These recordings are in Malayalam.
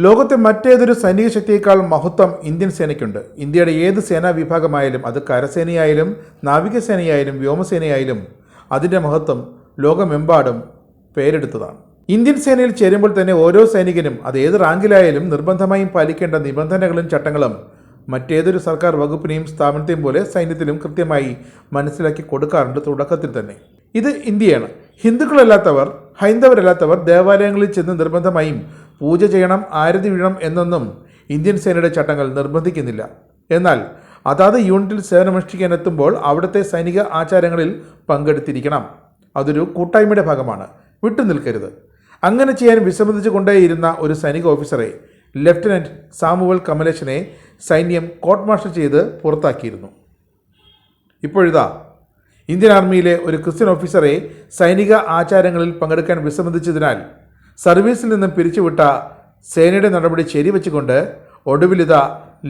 ലോകത്തെ മറ്റേതൊരു സൈനിക ശക്തിയേക്കാൾ മഹത്വം ഇന്ത്യൻ സേനയ്ക്കുണ്ട്. ഇന്ത്യയുടെ ഏത് സേനാ വിഭാഗമായാലും, അത് കരസേനയായാലും നാവികസേനയായാലും വ്യോമസേനയായാലും, അതിൻ്റെ മഹത്വം ലോകമെമ്പാടും പേരെടുത്തതാണ്. ഇന്ത്യൻ സേനയിൽ ചേരുമ്പോൾ തന്നെ ഓരോ സൈനികനും അത് ഏത് റാങ്കിലായാലും നിർബന്ധമായും പാലിക്കേണ്ട നിബന്ധനകളും ചട്ടങ്ങളും മറ്റേതൊരു സർക്കാർ വകുപ്പിനെയും സ്ഥാപനത്തെയും പോലെ സൈന്യത്തിലും കൃത്യമായി മനസ്സിലാക്കി കൊടുക്കാറുണ്ട് തുടക്കത്തിൽ തന്നെ. ഇത് ഇന്ത്യയാണ്. ഹിന്ദുക്കളല്ലാത്തവർ, ഹൈന്ദവരല്ലാത്തവർ ദേവാലയങ്ങളിൽ ചെന്ന് നിർബന്ധമായും പൂജ ചെയ്യണം, ആരതി വീഴണം എന്നൊന്നും ഇന്ത്യൻ സേനയുടെ ചട്ടങ്ങൾ നിർബന്ധിക്കുന്നില്ല. എന്നാൽ അതാത് യൂണിറ്റിൽ സേവനമനുഷ്ഠിക്കാനെത്തുമ്പോൾ അവിടുത്തെ സൈനിക ആചാരങ്ങളിൽ പങ്കെടുത്തിരിക്കണം. അതൊരു കൂട്ടായ്മയുടെ ഭാഗമാണ്, വിട്ടുനിൽക്കരുത്. അങ്ങനെ ചെയ്യാൻ വിസമ്മതിച്ചു കൊണ്ടേയിരുന്ന ഒരു സൈനിക ഓഫീസറെ, ലഫ്റ്റനന്റ് സാമുവൽ കമലേശനെ സൈന്യം കോർട്ട് മാർഷൽ ചെയ്ത് പുറത്താക്കിയിരുന്നു. ഇപ്പോഴിതാ ഇന്ത്യൻ ആർമിയിലെ ഒരു ക്രിസ്ത്യൻ ഓഫീസറെ സൈനിക ആചാരങ്ങളിൽ പങ്കെടുക്കാൻ വിസമ്മതിച്ചതിനാൽ സർവീസിൽ നിന്നും പിരിച്ചുവിട്ട സേനയുടെ നടപടി ശരിവെച്ചുകൊണ്ട് ഒടുവിലിതാ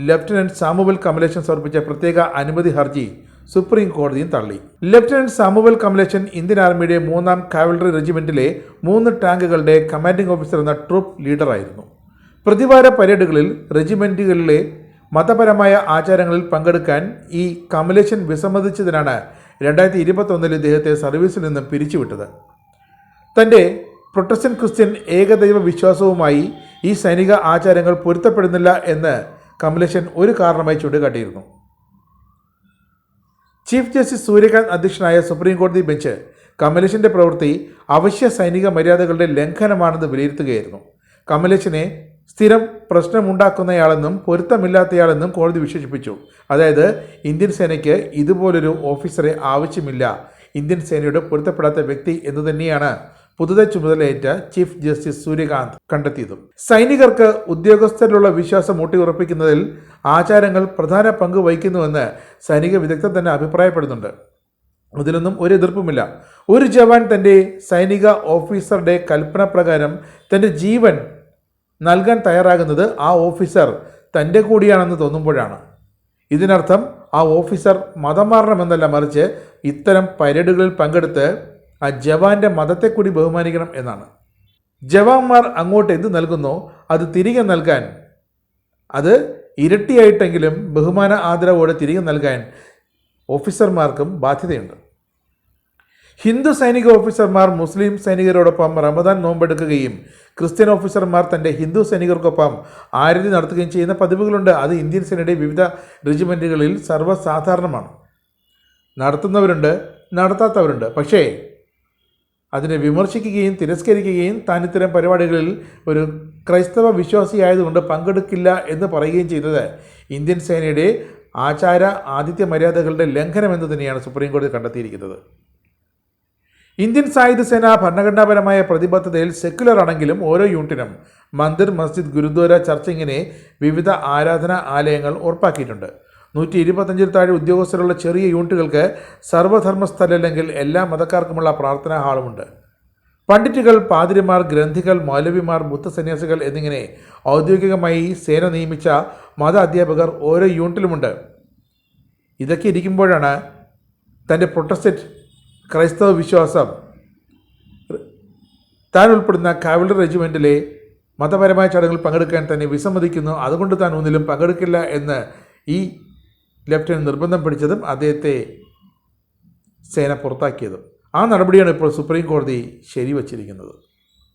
ലഫ്റ്റനന്റ് സാമുവൽ കമലേശൻ സമർപ്പിച്ച പ്രത്യേക അനുമതി ഹർജി സുപ്രീം കോടതിയും തള്ളി. ലഫ്റ്റനന്റ് സാമുവൽ കമലേശൻ ഇന്ത്യൻ ആർമിയുടെ 3ാം കാവലറി റെജിമെന്റിലെ 3 ടാങ്കുകളുടെ കമാൻഡിംഗ് ഓഫീസർ എന്ന ട്രൂപ്പ് ലീഡറായിരുന്നു. പ്രതിവാര പരേഡുകളിൽ റെജിമെന്റുകളിലെ മതപരമായ ആചാരങ്ങളിൽ പങ്കെടുക്കാൻ ഈ കമലേശൻ വിസമ്മതിച്ചതിനാണ് 2021 ഇദ്ദേഹത്തെ സർവീസിൽ നിന്നും പിരിച്ചുവിട്ടത്. തൻ്റെ പ്രൊട്ടസ്റ്റന്റ് ക്രിസ്ത്യൻ ഏകദൈവ വിശ്വാസവുമായി ഈ സൈനിക ആചാരങ്ങൾ പൊരുത്തപ്പെടുന്നില്ല എന്ന് കമലേശൻ ഒരു കാരണമായി ചൂണ്ടിക്കാട്ടിയിരുന്നു. ചീഫ് ജസ്റ്റിസ് സൂര്യകാന്ത് അധ്യക്ഷനായ സുപ്രീം കോടതി ബെഞ്ച് കമലേശൻ്റെ പ്രവൃത്തി അവശ്യ സൈനിക മര്യാദകളുടെ ലംഘനമാണെന്ന് വിലയിരുത്തുകയായിരുന്നു. കമലേശനെ സ്ഥിരം പ്രശ്നമുണ്ടാക്കുന്നയാളെന്നും പൊരുത്തമില്ലാത്തയാളെന്നും കോടതി വിശേഷിപ്പിച്ചു. അതായത് ഇന്ത്യൻ സേനയ്ക്ക് ഇതുപോലൊരു ഓഫീസറെ ആവശ്യമില്ല, ഇന്ത്യൻ സേനയുടെ പൊരുത്തപ്പെടാത്ത വ്യക്തി എന്ന് തന്നെയാണ് പുതുതായി ചുമതലയേറ്റ ചീഫ് ജസ്റ്റിസ് സൂര്യകാന്ത് കണ്ടെത്തിയതും. സൈനികർക്ക് ഉദ്യോഗസ്ഥരിലുള്ള വിശ്വാസം ഊട്ടിയുറപ്പിക്കുന്നതിൽ ആചാരങ്ങൾ പ്രധാന പങ്ക് വഹിക്കുന്നുവെന്ന് സൈനിക വിദഗ്ധർ തന്നെ അഭിപ്രായപ്പെടുന്നുണ്ട്. അതിലൊന്നും ഒരു എതിർപ്പുമില്ല. ഒരു ജവാൻ തൻ്റെ സൈനിക ഓഫീസറുടെ കൽപ്പന പ്രകാരം തൻ്റെ ജീവൻ നൽകാൻ തയ്യാറാകുന്നത് ആ ഓഫീസർ തൻ്റെ കൂടിയാണെന്ന് തോന്നുമ്പോഴാണ്. ഇതിനർത്ഥം ആ ഓഫീസർ മതം മാറണമെന്നല്ല, മറിച്ച് ഇത്തരം പരേഡുകളിൽ പങ്കെടുത്ത് ആ ജവാന്റെ മതത്തെ കൂടി ബഹുമാനിക്കണം എന്നാണ്. ജവാന്മാർ അങ്ങോട്ട് എന്ത് നൽകുന്നോ അത് തിരികെ നൽകാൻ, അത് ഇരട്ടിയായിട്ടെങ്കിലും ബഹുമാന ആദരവോടെ തിരികെ നൽകാൻ ഓഫീസർമാർക്കും ബാധ്യതയുണ്ട്. ഹിന്ദു സൈനിക ഓഫീസർമാർ മുസ്ലിം സൈനികരോടൊപ്പം റമദാൻ നോമ്പെടുക്കുകയും ക്രിസ്ത്യൻ ഓഫീസർമാർ തൻ്റെ ഹിന്ദു സൈനികർക്കൊപ്പം ആരതി നടത്തുകയും ചെയ്യുന്ന പതിവുകളുണ്ട്. അത് ഇന്ത്യൻ സേനയുടെ വിവിധ റെജിമെൻറ്റുകളിൽ സർവ്വസാധാരണമാണ്. നടത്തുന്നവരുണ്ട്, നടത്താത്തവരുണ്ട്. പക്ഷേ അതിനെ വിമർശിക്കുകയും തിരസ്കരിക്കുകയും താൻ ഇത്തരം പരിപാടികളിൽ ഒരു ക്രൈസ്തവ വിശ്വാസിയായതുകൊണ്ട് പങ്കെടുക്കില്ല എന്ന് പറയുകയും ചെയ്തത് ഇന്ത്യൻ സേനയുടെ ആചാര ആതിഥ്യ മര്യാദകളുടെ ലംഘനമെന്ന് തന്നെയാണ് സുപ്രീം കോടതി കണ്ടെത്തിയിരിക്കുന്നത്. ഇന്ത്യൻ സായുധ സേന ഭരണഘടനാപരമായ പ്രതിബദ്ധതയിൽ സെക്യുലർ ആണെങ്കിലും ഓരോ യൂണിറ്റിനും മന്ദിർ, മസ്ജിദ്, ഗുരുദ്വാര, ചർച്ച് ഇങ്ങനെ വിവിധ ആരാധനാ ആലയങ്ങൾ ഉറപ്പാക്കിയിട്ടുണ്ട്. 125 താഴെ ഉദ്യോഗസ്ഥരുള്ള ചെറിയ യൂണിറ്റുകൾക്ക് സർവ്വധർമ്മസ്ഥല അല്ലെങ്കിൽ എല്ലാ മതക്കാർക്കുമുള്ള പ്രാർത്ഥനാ ഹാളുമുണ്ട്. പണ്ഡിറ്റുകൾ, പാതിരിമാർ, ഗ്രന്ഥികൾ, മൗലവിമാർ, ബുദ്ധ സന്യാസികൾ എന്നിങ്ങനെ ഔദ്യോഗികമായി സേന നിയമിച്ച മത അധ്യാപകർ ഓരോ യൂണിറ്റിലുമുണ്ട്. ഇതൊക്കെ ഇരിക്കുമ്പോഴാണ് തൻ്റെ പ്രൊട്ടസ്റ്റന്റ് ക്രൈസ്തവ വിശ്വാസം താൻ ഉൾപ്പെടുന്ന കാവലറി റെജിമെൻറ്റിലെ മതപരമായ ചടങ്ങുകളിൽ പങ്കെടുക്കാൻ തന്നെ വിസമ്മതിക്കുന്നു, അതുകൊണ്ട് താൻ ഒന്നിലും പങ്കെടുക്കില്ല എന്ന് ഈ ലഫ്റ്റനന്റ് നിർബന്ധം പിടിച്ചതും അദ്ദേഹത്തെ സേന പുറത്താക്കിയതും. ആ നടപടിയാണ് ഇപ്പോൾ സുപ്രീം കോടതി ശരിവച്ചിരിക്കുന്നത്.